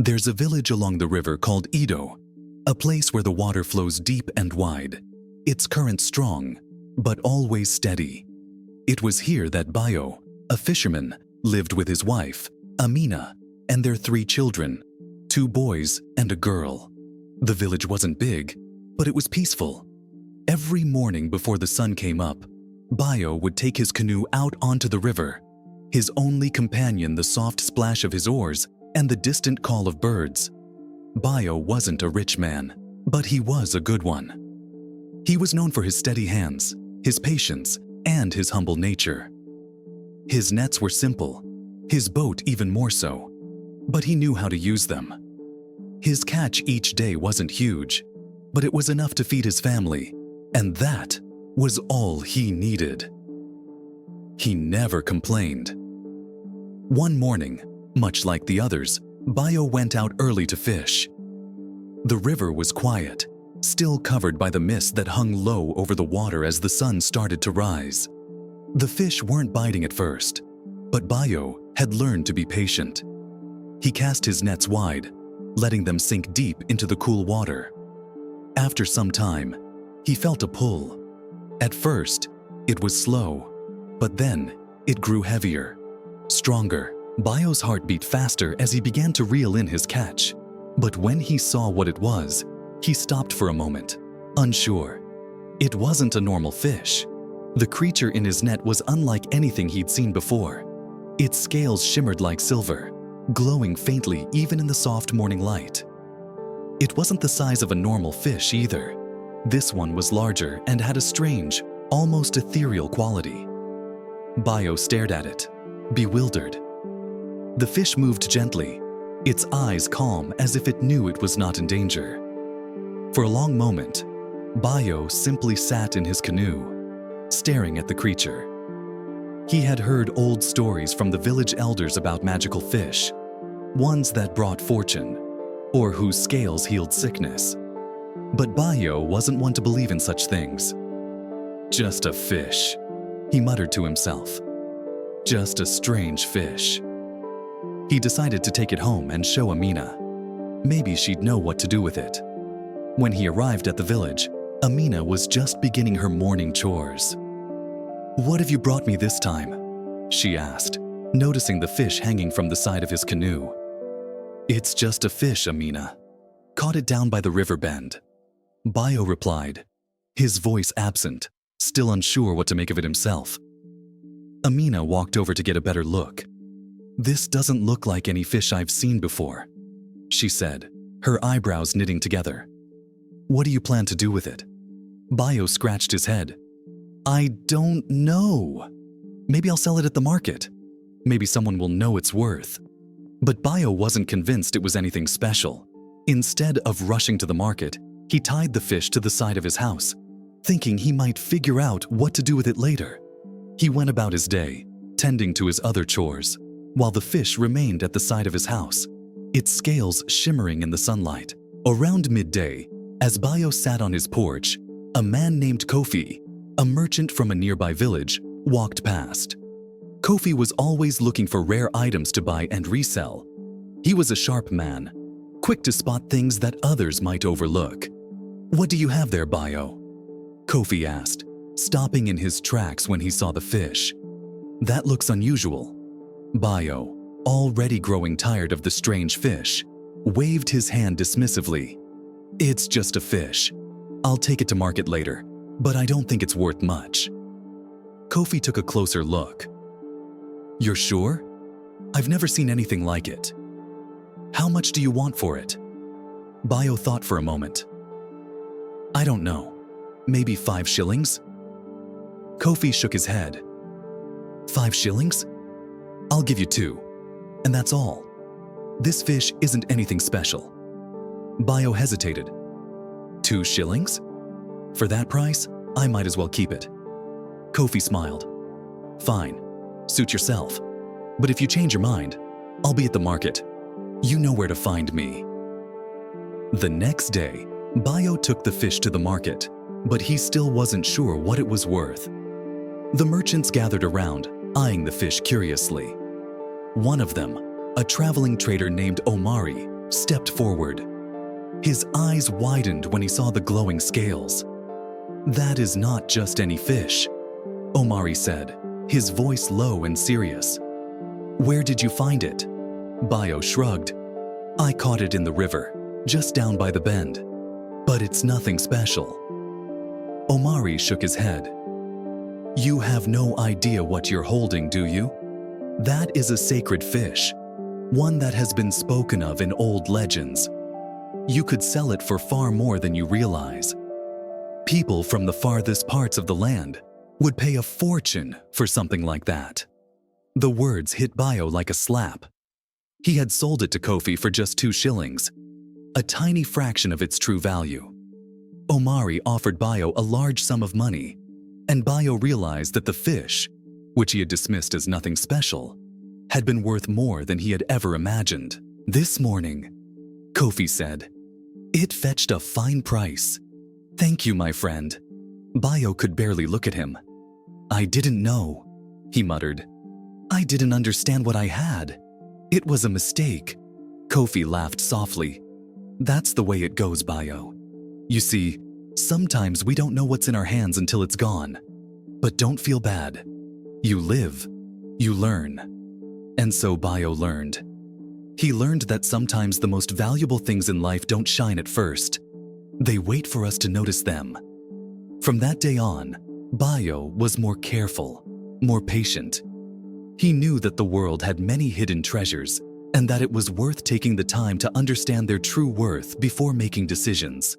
There's a village along the river called Edo, a place where the water flows deep and wide, its current strong, but always steady. It was here that Bayo, a fisherman, lived with his wife, Amina, and their 3 children, 2 boys and a girl. The village wasn't big, but it was peaceful. Every morning before the sun came up, Bayo would take his canoe out onto the river, his only companion the soft splash of his oars and the distant call of birds. Bayo wasn't a rich man, but he was a good one. He was known for his steady hands, his patience, and his humble nature. His nets were simple, his boat even more so, but he knew how to use them. His catch each day wasn't huge, but it was enough to feed his family, and that was all he needed. He never complained. One morning, much like the others, Bayo went out early to fish. The river was quiet, still covered by the mist that hung low over the water as the sun started to rise. The fish weren't biting at first, but Bayo had learned to be patient. He cast his nets wide, letting them sink deep into the cool water. After some time, he felt a pull. At first, it was slow, but then it grew heavier, stronger. Bayo's heart beat faster as he began to reel in his catch. But when he saw what it was, he stopped for a moment, unsure. It wasn't a normal fish. The creature in his net was unlike anything he'd seen before. Its scales shimmered like silver, glowing faintly even in the soft morning light. It wasn't the size of a normal fish either. This one was larger and had a strange, almost ethereal quality. Bayo stared at it, bewildered. The fish moved gently, its eyes calm as if it knew it was not in danger. For a long moment, Bayo simply sat in his canoe, staring at the creature. He had heard old stories from the village elders about magical fish, ones that brought fortune, or whose scales healed sickness. But Bayo wasn't one to believe in such things. Just a fish, he muttered to himself. Just a strange fish. He decided to take it home and show Amina. Maybe she'd know what to do with it. When he arrived at the village, Amina was just beginning her morning chores. "What have you brought me this time?" she asked, noticing the fish hanging from the side of his canoe. "It's just a fish, Amina. Caught it down by the river bend," Bayo replied, his voice absent, still unsure what to make of it himself. Amina walked over to get a better look. "This doesn't look like any fish I've seen before," she said, her eyebrows knitting together. "What do you plan to do with it?" Bayo scratched his head. "I don't know. Maybe I'll sell it at the market. Maybe someone will know its worth." But Bayo wasn't convinced it was anything special. Instead of rushing to the market, he tied the fish to the side of his house, thinking he might figure out what to do with it later. He went about his day, tending to his other chores, while the fish remained at the side of his house, its scales shimmering in the sunlight. Around midday, as Bayo sat on his porch, a man named Kofi, a merchant from a nearby village, walked past. Kofi was always looking for rare items to buy and resell. He was a sharp man, quick to spot things that others might overlook. "What do you have there, Bayo?" Kofi asked, stopping in his tracks when he saw the fish. "That looks unusual." Bayo, already growing tired of the strange fish, waved his hand dismissively. "It's just a fish. I'll take it to market later, but I don't think it's worth much." Kofi took a closer look. "You're sure? I've never seen anything like it. How much do you want for it?" Bayo thought for a moment. "I don't know. Maybe 5 shillings? Kofi shook his head. 5 shillings? I'll give you 2, and that's all. This fish isn't anything special." Bayo hesitated. 2 shillings? For that price, I might as well keep it. Kofi smiled. "Fine, suit yourself. But if you change your mind, I'll be at the market. You know where to find me." The next day, Bayo took the fish to the market, but he still wasn't sure what it was worth. The merchants gathered around, eyeing the fish curiously. One of them, a traveling trader named Omari, stepped forward. His eyes widened when he saw the glowing scales. "That is not just any fish," Omari said, his voice low and serious. "Where did you find it?" Bayo shrugged. "I caught it in the river, just down by the bend. But it's nothing special." Omari shook his head. "You have no idea what you're holding, do you? That is a sacred fish, one that has been spoken of in old legends. You could sell it for far more than you realize. People from the farthest parts of the land would pay a fortune for something like that." The words hit Bayo like a slap. He had sold it to Kofi for just 2 shillings, a tiny fraction of its true value. Omari offered Bayo a large sum of money, and Bayo realized that the fish, which he had dismissed as nothing special, had been worth more than he had ever imagined. "This morning," Kofi said, "it fetched a fine price. Thank you, my friend." Bayo could barely look at him. "I didn't know," he muttered. "I didn't understand what I had. It was a mistake." Kofi laughed softly. "That's the way it goes, Bayo. You see, sometimes we don't know what's in our hands until it's gone. But don't feel bad. You live, you learn." And so Bayo learned. He learned that sometimes the most valuable things in life don't shine at first. They wait for us to notice them. From that day on, Bayo was more careful, more patient. He knew that the world had many hidden treasures and that it was worth taking the time to understand their true worth before making decisions.